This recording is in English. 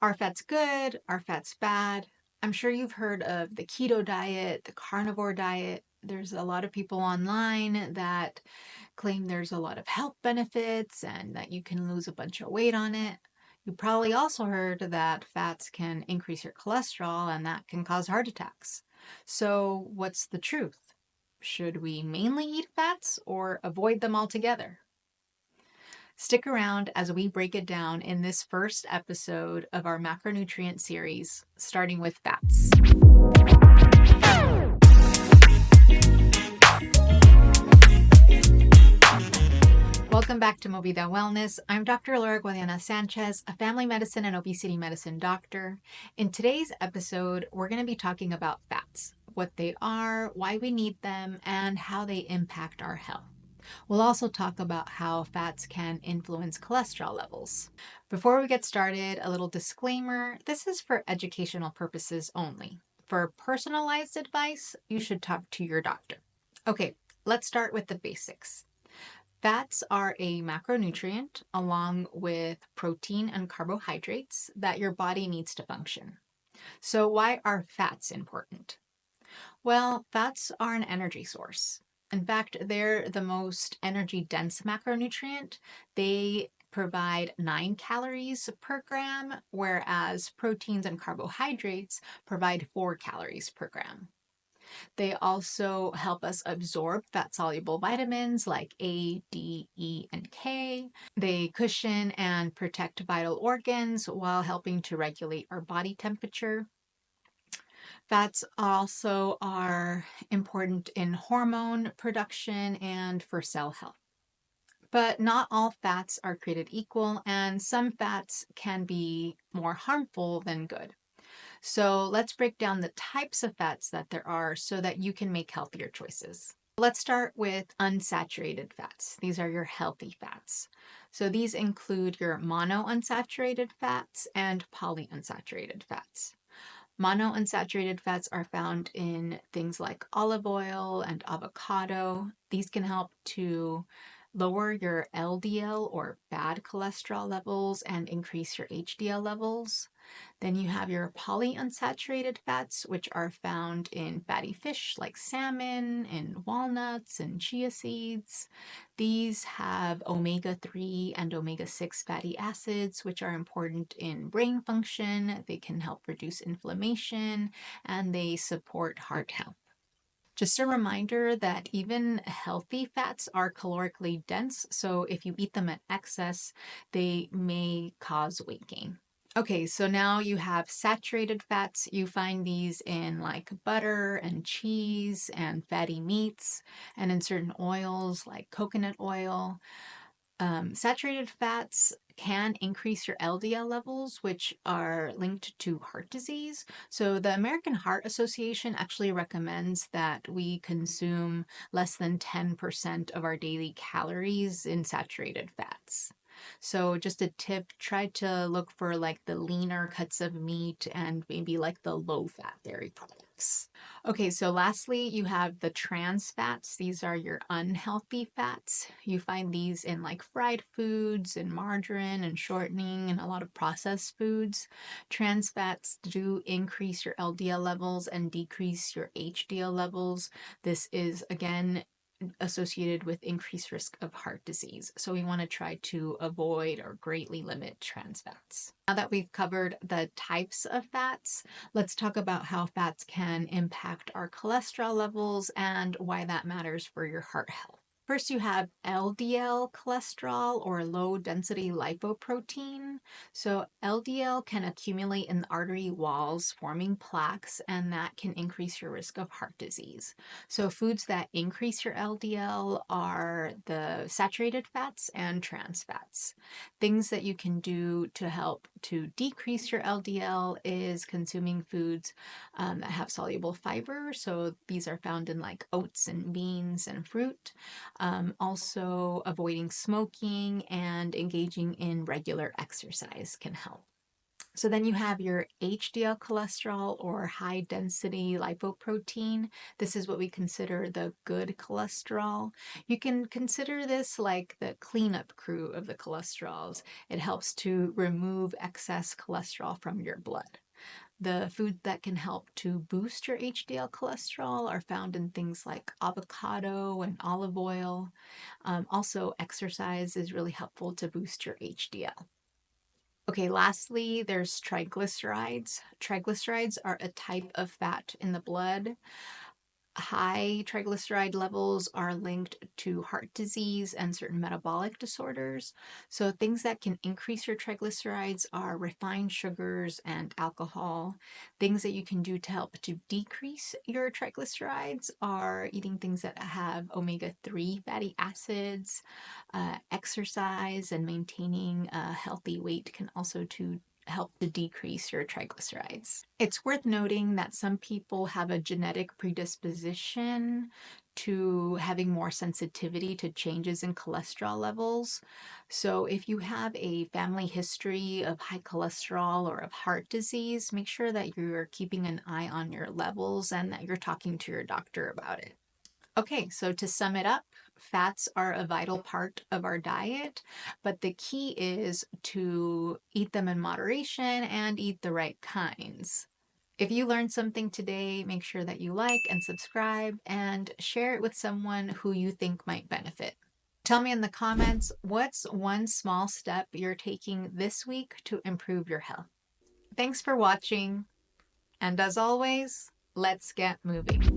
Are fats good? Are fats bad? I'm sure you've heard of the keto diet, the carnivore diet. There's a lot of people online that claim there's a lot of health benefits and that you can lose a bunch of weight on it. You probably also heard that fats can increase your cholesterol and that can cause heart attacks. So, what's the truth? Should we mainly eat fats or avoid them altogether? Stick around as we break it down in this first episode of our macronutrient series, starting with fats. Welcome back to Movida Wellness. I'm Dr. Laura Guadiana Sanchez, a family medicine and obesity medicine doctor. In today's episode, we're going to be talking about fats, what they are, why we need them, and how they impact our health. We'll also talk about how fats can influence cholesterol levels. Before we get started, a little disclaimer, this is for educational purposes only. For personalized advice, you should talk to your doctor. Okay, let's start with the basics. Fats are a macronutrient along with protein and carbohydrates that your body needs to function. So why are fats important? Well, fats are an energy source. In fact, they're the most energy dense macronutrient. They provide 9 calories per gram, whereas proteins and carbohydrates provide 4 calories per gram. They also help us absorb fat-soluble vitamins like A, D, E, and K. They cushion and protect vital organs while helping to regulate our body temperature. Fats also are important in hormone production and for cell health. But not all fats are created equal, and some fats can be more harmful than good. So let's break down the types of fats that there are so that you can make healthier choices. Let's start with unsaturated fats. These are your healthy fats. So these include your monounsaturated fats and polyunsaturated fats. Monounsaturated fats are found in things like olive oil and avocado. These can help to lower your LDL or bad cholesterol levels and increase your HDL levels. Then you have your polyunsaturated fats, which are found in fatty fish like salmon, in walnuts, and chia seeds. These have omega-3 and omega-6 fatty acids, which are important in brain function. They can help reduce inflammation, and they support heart health. Just a reminder that even healthy fats are calorically dense, so if you eat them at excess, they may cause weight gain. Okay, so now you have saturated fats. You find these in like butter and cheese and fatty meats, and in certain oils like coconut oil. Saturated fats can increase your LDL levels, which are linked to heart disease. So, the American Heart Association actually recommends that we consume less than 10% of our daily calories in saturated fats. So, just a tip, try to look for like the leaner cuts of meat and maybe like the low fat dairy products. Okay, so lastly, you have the trans fats. These are your unhealthy fats. You find these in like fried foods and margarine and shortening and a lot of processed foods. Trans fats do increase your LDL levels and decrease your HDL levels. This is again associated with increased risk of heart disease. So we want to try to avoid or greatly limit trans fats. Now that we've covered the types of fats, let's talk about how fats can impact our cholesterol levels and why that matters for your heart health. First, you have LDL cholesterol or low density lipoprotein. So, LDL can accumulate in the artery walls, forming plaques, and that can increase your risk of heart disease. So, foods that increase your LDL are the saturated fats and trans fats. Things that you can do to help to decrease your LDL is consuming foods that have soluble fiber. So, these are found in like oats and beans and fruit. Also, avoiding smoking and engaging in regular exercise can help. So then you have your HDL cholesterol or high density lipoprotein. This is what we consider the good cholesterol. You can consider this like the cleanup crew of the cholesterols. It helps to remove excess cholesterol from your blood. The foods that can help to boost your HDL cholesterol are found in things like avocado and olive oil. Also, exercise is really helpful to boost your HDL. Okay, lastly, there's triglycerides. Triglycerides are a type of fat in the blood. High triglyceride levels are linked to heart disease and certain metabolic disorders. So, things that can increase your triglycerides are refined sugars and alcohol. Things that you can do to help to decrease your triglycerides are eating things that have omega-3 fatty acids. Exercise and maintaining a healthy weight can also help to decrease your triglycerides. It's worth noting that some people have a genetic predisposition to having more sensitivity to changes in cholesterol levels. So if you have a family history of high cholesterol or of heart disease, make sure that you're keeping an eye on your levels and that you're talking to your doctor about it. Okay, so to sum it up, fats are a vital part of our diet, but the key is to eat them in moderation and eat the right kinds. If you learned something today, make sure that you like and subscribe and share it with someone who you think might benefit. Tell me in the comments, what's one small step you're taking this week to improve your health? Thanks for watching, and as always, let's get moving.